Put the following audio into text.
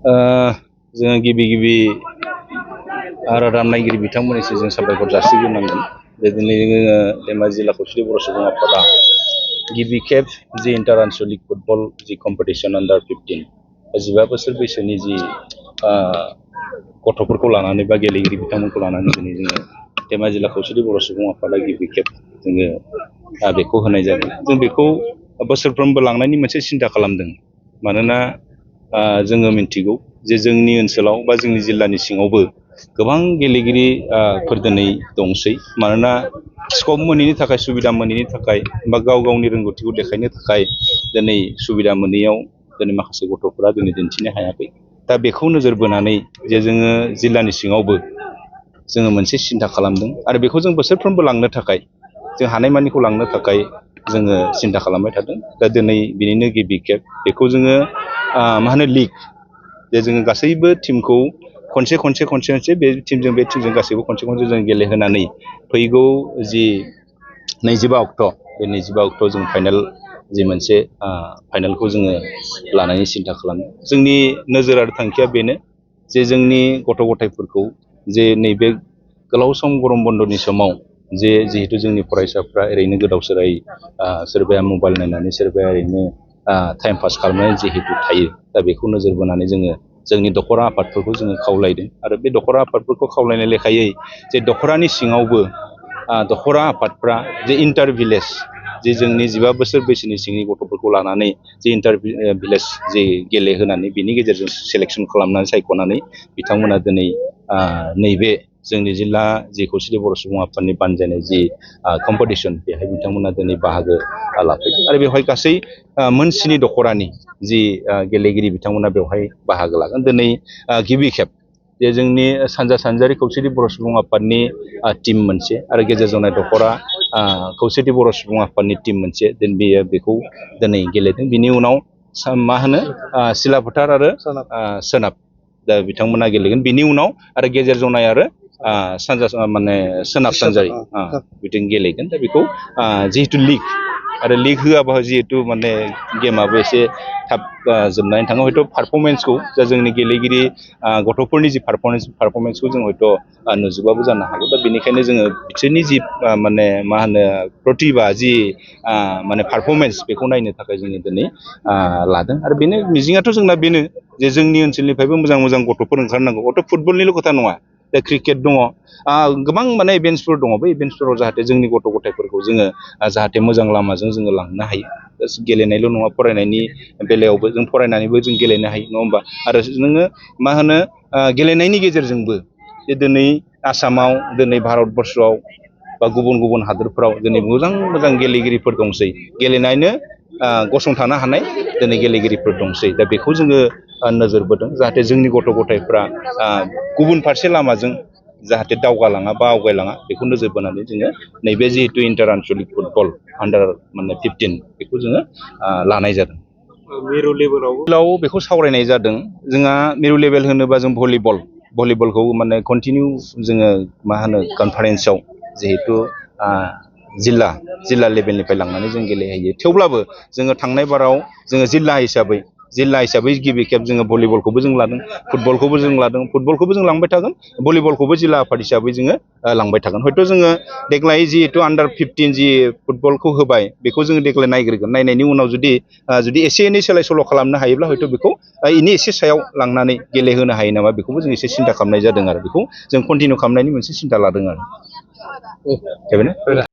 जोङो गिबि रादाब नायगिरि बिथांमोननिसिम जों साबायखर जासिग्रोनांगोन। दिनै जोङो धेमाजि जिल्ला खौसेथि बर' सुबुं आफादा गिबि खेब जि इन्टार आनसलिक फुटबल जि कम्पिटिसन आन्डार 15 15 बोसोर बैसोनि जि गथ'फोरखौ लानानै बा गेलेगिरि बिथांमोनखौ लानानै दिनै जोङो धेमाजि जिल्ला खौसेथि बर' सुबुं आफादा गिबि खेब जोङो बेखौ होनाय जादों। जों बेखौ बोसोरफ्रोमबो लांनायनि मोनसे सिन्था खालामदों। मानोना जोङो मिन्थिगौ जे जोंनि ओनसोलाव बा जोंनि जिल्लानि सिङावबो गोबां गेलेगिरिफोर दिनै दंसै। मानोना स्कप मोनैनि थाखाय, सुबिदा मोनैनि थाखाय बा गाव गावनि रोंगौथिखौ देखायनो थाखाय दिनै सुबिदा मोनैयाव दिनै माखासे गथ'फोरा दिनै दिन्थिनो हायाखै। दा बेखौ नोजोर बोनानै जे जोङो जिल्लानि सिङावबो जोङो मोनसे सिन्था खालामदों आरो बेखौ जों बोसोरफ्रोमबो लांनो थाखाय जों हानायमानिखौ लांनो थाखाय जोङो सिन्था खालामबाय थादों। दा दिनै बिनिनो गिबि खेब बेखौ जोङो लिग, जे जोङो गासैबो टिमखौ खनसे बे टिमजों गासैबो खनसे जों गेलेहोनानै फैगौ जि 25 अक्ट' बे 25 अक्ट'आव जों फाइनाल जि मोनसे फाइनालखौ जोङो लानायनि सिन्था खालामो। जोंनि नोजोर आरो थांखिया बेनो जे जोंनि गथ' गथायफोरखौ जे नैबे गोलाव सम गरम बन्दनि समाव जिहेतु जोंनि फरायसाफ्रा ओरैनो गोदाव सोराय सोरबाया मबाइल नायनानै सोरबाया ओरैनो टाइम पास खालामनानै जिहेतु थायो, दा बेखौ नोजोर बोनानै जोङो जोंनि दख'रा आफादफोरखौ जोङो खावलायदों। आरो बे दख'रा आफादफोरखौ खावलायनाय लेखायै जे दख'रानि सिङावबो दख'रा आफादफ्रा जे इन्टार भिलेज, जे जोंनि 15 बोसोर बैसोनि सिंनि गथ'फोरखौ लानानै जे इन्टार भिलेज जे गेलेहोनानै बिनि गेजेरजों सेलेक्सन खालामनानै सायख'नानै बिथांमोना दिनै नैबे जोंनि जिल्ला जि खौसेथि बर' सुबुं आफादनि बानजायनाय जि कम्पिटिसन, बेहाय बिथांमोना दिनै बाहागो लाफैदों। आरो बेवहाय गासै मोन 7 दख'रानि जि गेलेगिरि बिथांमोना बेवहाय बाहागो लागोन। दिनै गिबि खेब जे जोंनि सानजारि खौसेथि बर' सुबुं आफादनि टिम मोनसे आरो गेजेर जनाय दख'रा खौसेथि बर' सुबुं आफादनि टिम मोनसे बेखौ दिनै गेलेदों। बिनि उनाव सिलाफोथार आरो सोनाब, दा बिथांमोना गेलेगोन। बिनि उनाव आरो गेजेर जनाय आरो सोनाब सानजारि बिथिं गेलेगोन। दा बेखौ जिहेतु लिग आरो लिग होआबा जिहेतु गेमाबो एसे थाब जोबनानै थाङो। हयथ' पारफरमेन्सखौ जा जोंनि गेलेगिरि गथ'फोरनि जि पारफरमेन्सखौ जों हयथ' नुजोबाबो जानो हागौ। दा बेनिखायनो जोङो बिसोरनि जि प्रतिभा जि पारफरमेन्स, बेखौ नायनो थाखाय जोङो दिनै लादों। आरो बेनो मिजिङाथ' जोंना बेनो जे जोंनि ओनसोलनिफ्रायबो मोजां गथ'फोर ओंखारनांगौ। हयथ' फुटबलनिल' खोथा नङा, दा क्रिकेट दङ, गोबां इभेन्ट्सफोर दङ। बे इभेन्ट्सफोराव जाहाथे जोंनि गथ' गथायफोरखौ जोङो जाहाथे मोजां लामाजों जोङो लांनो हायो। गेलेनायल' नङा, फरायनायनि बेलायावबो जों फरायनानैबो जों गेलेनो हायो, नङा होमबा? आरो नोङो गेलेनायनि गेजेरजोंबो जे दिनै आसामाव, दिनै भारतबर्सआव बा गुबुन हादोरफ्राव दिनै मोजां गेलेगिरिफोर दंसै, गेलेनायनो गसंथानो हानाय दिनै गेलेगिरिफोर दंसै। दा बेखौ जोङो नोजोर बोदों, जाहाथे जोंनि गथ' गथायफ्रा गुबुन फारसे लामाजों जाहाथे दावगालाङा बा आवगायलाङा, बेखौ नोजोर बोनानै जोङो नैबे जिहेतु इन्टार आनसलिक फुटबल आन्डार 15 बेखौ जोङो लानाय जादों। मिरु लेभेलाव बेखौ सावरायनाय जादों। जोंहा मिरु लेभेल होनोबा जों भलिबलखौ कन्टिनिउ जोङो कनफारेन्सआव जिहेतु जिल्ला लेभेलनिफ्राय लांनानै जों गेलेहैयो। थेवब्लाबो जोङो थांनाय बाराव जोङो जिल्ला हिसाबै गिबि खेब जोङो भलिबलखौबो जों लादों, फुटबलखौबो जों लांबाय थागोन, भलिबलखौबो जिल्ला आफाद हिसाबै जोङो लांबाय थागोन। हयथ' जोङो देग्लाय जिहेतु आन्डार 15 जि फुटबलखौ होबाय, बेखौ जोङो देग्लाय नायग्रोगोन। नायनायनि उनाव जुदि एसे एनै सोलाय सोल' खालामनो हायोब्ला हयथ' बेखौ इनि एसे सायाव लांनानै गेलेहोनो हायो नामा, बेखौबो जों एसे सिन्था खालामनाय जादों। आरो बेखौ जों कन्टिनिउ खालामनायनि मोनसे सिन्था लादों आरो।